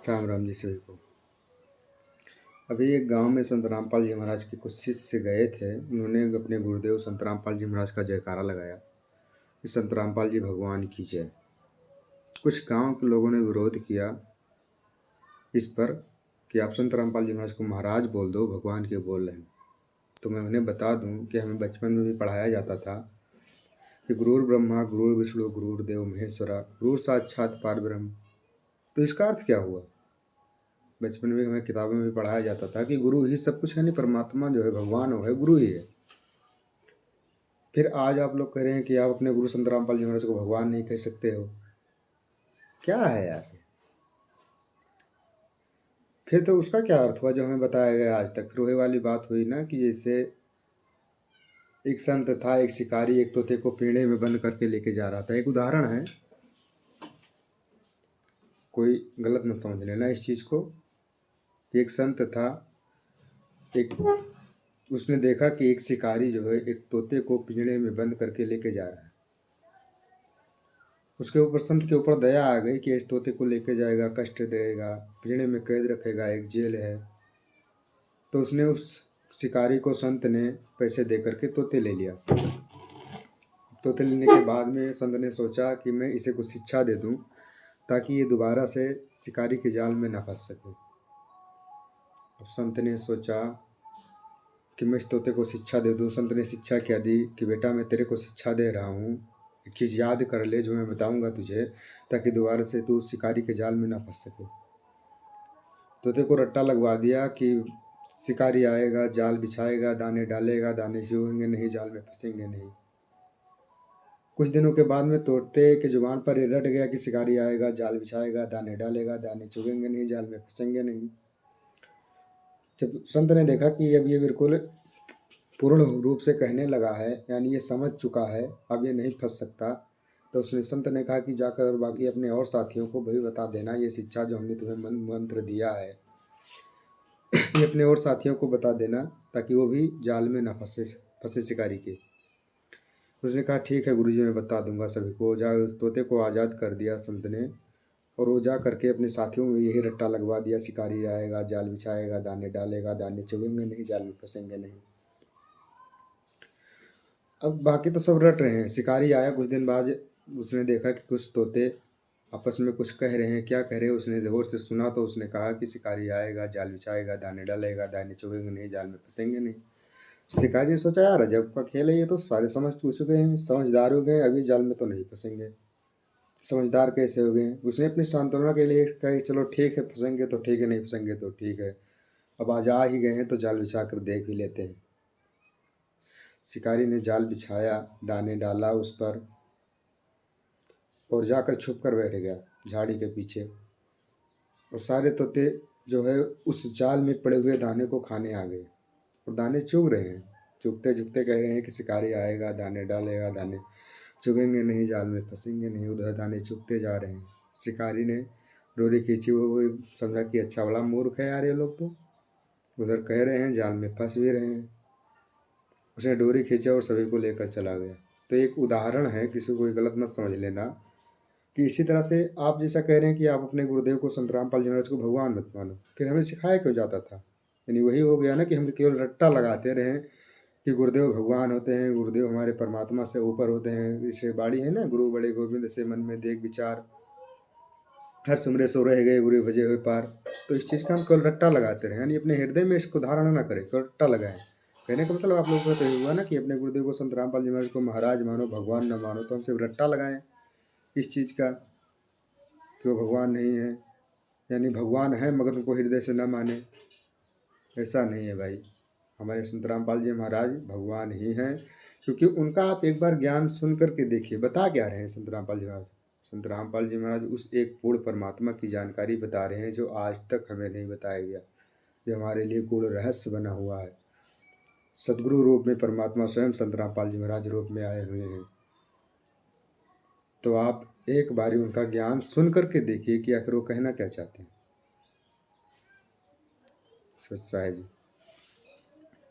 राम राम जी सभी को। अभी एक गांव में संत रामपाल जी महाराज के कुछ शिष्य गए थे। उन्होंने अपने गुरुदेव संत रामपाल जी महाराज का जयकारा लगाया कि संत रामपाल जी भगवान की जय। कुछ गांव के लोगों ने विरोध किया इस पर कि आप संत रामपाल जी महाराज को महाराज बोल दो, भगवान के बोल रहे हैं। तो मैं उन्हें बता दूं कि हमें बचपन में भी पढ़ाया जाता था कि गुरुर् ब्रह्मा गुरुर् विष्णु गुरुर्देव महेश्वरा गुरु साक्षात परब्रह्म। तो इसका अर्थ क्या हुआ? बचपन में हमें किताबों में भी पढ़ाया जाता था कि गुरु ही सब कुछ है, नहीं परमात्मा जो है भगवान वो है, गुरु ही है। फिर आज आप लोग कह रहे हैं कि आप अपने गुरु संत रामपाल जी महाराज को भगवान नहीं कह सकते हो। क्या है यार? फिर तो उसका क्या अर्थ हुआ जो हमें बताया गया आज तक? फिर वही वाली बात हुई ना कि जैसे एक संत था, एक शिकारी एक तोते को पिंजड़े में बंद करके लेके जा रहा था। एक उदाहरण है, कोई गलत मत समझ लेना इस चीज़ को। एक संत था, एक उसने देखा कि एक शिकारी जो है एक तोते को पिंजड़े में बंद करके लेके जा रहा है। उसके ऊपर संत के ऊपर दया आ गई कि इस तोते को लेके जाएगा, कष्ट देगा, पिंजड़े में कैद रखेगा, एक जेल है। तो उसने उस शिकारी को संत ने पैसे दे करके तोते ले लिया। तोते लेने के बाद में संत ने सोचा कि मैं इसे कुछ शिक्षा दे दूं ताकि ये दोबारा से शिकारी के जाल में न फंस सके। अब संत ने सोचा कि मैं इस तोते को शिक्षा दे दूं। संत ने शिक्षा क्या दी कि बेटा मैं तेरे को शिक्षा दे रहा हूँ, एक चीज़ याद कर ले जो मैं बताऊंगा तुझे, ताकि दोबारा से तू शिकारी के जाल में ना फंस सके। तोते को रट्टा लगवा दिया कि शिकारी आएगा, जाल बिछाएगा, दाने डालेगा, दाने चुगेंगे नहीं, जाल में फंसेंगे नहीं। कुछ दिनों के बाद में तोते के जुबान पर ये रट गया कि शिकारी आएगा, जाल बिछाएगा, दाने डालेगा, दाने चुगेंगे नहीं, जाल में फंसेंगे नहीं। जब संत ने देखा कि अब ये बिल्कुल पूर्ण रूप से कहने लगा है, यानी ये समझ चुका है, अब ये नहीं फंस सकता, तो उसने संत ने कहा कि जाकर बाकी अपने और साथियों को भी बता देना ये शिक्षा जो हमने तुम्हें मंत्र दिया है, ये अपने और साथियों को बता देना ताकि वो भी जाल में ना फंसे शिकारी के। उसने कहा ठीक है गुरुजी, मैं बता दूंगा सभी को। उस तोते को आज़ाद कर दिया संत ने, और वो जा करके अपने साथियों में यही रट्टा लगवा दिया, शिकारी आएगा, जाल बिछाएगा, दाने डालेगा, दाने चुगेंगे नहीं, जाल में फंसेंगे नहीं। अब बाकी तो सब रट रहे हैं। शिकारी आया कुछ दिन बाद, उसने देखा कि कुछ तोते आपस में कुछ कह रहे हैं। क्या कह रहे हैं उसने गौर से सुना, तो उसने कहा कि शिकारी आएगा, जाल बिछाएगा, दाने डालेगा, दाने चुगेंगे नहीं, जाल में फंसेंगे नहीं। शिकारी ने सोचा यार अजब का खेल है, ये तो सारे समझ चुके हैं, समझदार हो गए, अभी जाल में तो नहीं फंसेंगे। समझदार कैसे हो गए? उसने अपनी सांत्वना के लिए कहा चलो ठीक है, फंसेंगे तो ठीक है, नहीं फंसेंगे तो ठीक है, अब आज आ ही गए हैं तो जाल बिछा कर देख भी लेते हैं। शिकारी ने जाल बिछाया, दाने डाला उस पर, और जाकर छुप कर बैठ गया झाड़ी के पीछे। और सारे तोते जो है उस जाल में पड़े हुए दाने को खाने आ गए, और दाने चुग रहे हैं। चुगते चुगते कह रहे हैं कि शिकारी आएगा, दाने डालेगा, दाने चुगेंगे नहीं, जाल में फंसेंगे नहीं। उधर दाने चुगते जा रहे हैं। शिकारी ने डोरी खींची, वो समझा कि अच्छा बड़ा मूर्ख है यार ये लोग, तो उधर कह रहे हैं, जाल में फंस भी रहे हैं। उसने डोरी खींचा और सभी को लेकर चला गया। तो एक उदाहरण है, किसी को कोई गलत मत समझ लेना, कि इसी तरह से आप जैसा कह रहे हैं कि आप अपने गुरुदेव को संत रामपाल जी महाराज को भगवान मत मानो, फिर हमें सिखाया क्यों जाता था? यानी वही हो गया ना कि हम केवल रट्टा लगाते रहे कि गुरुदेव भगवान होते हैं, गुरुदेव हमारे परमात्मा से ऊपर होते हैं। जैसे बाड़ी है ना, गुरु बड़े गोविंद से मन में देख विचार, हर सुमरे सो रह गए गुरु भजे हुए पार। तो इस चीज़ का हम केवल रट्टा लगाते रहे, यानी अपने हृदय में इसको धारण ना करें, केवल रट्टा लगाएं। कहने का मतलब आप लोगों को तो ये हुआ ना कि अपने गुरुदेव को संत रामपाल जी महाराज को महाराज मानो, भगवान न मानो। तो हम सिर्फ रट्टा लगाएं इस चीज़ का कि वो भगवान नहीं है, यानी भगवान है मगर उनको हृदय से न माने। ऐसा नहीं है भाई, हमारे संत रामपाल जी महाराज भगवान ही हैं, क्योंकि उनका आप एक बार ज्ञान सुन करके देखिए। बता क्या रहे हैं संत रामपाल जी महाराज? संत रामपाल जी महाराज उस एक पूर्ण परमात्मा की जानकारी बता रहे हैं जो आज तक हमें नहीं बताया गया, जो हमारे लिए गूढ़ रहस्य बना हुआ है। सदगुरु रूप में परमात्मा स्वयं संत रामपाल जी महाराज रूप में आए हुए हैं। तो आप एक बारी उनका ज्ञान सुन करके देखिए कि आखिर वो कहना क्या चाहते हैं। सच्चा है जी।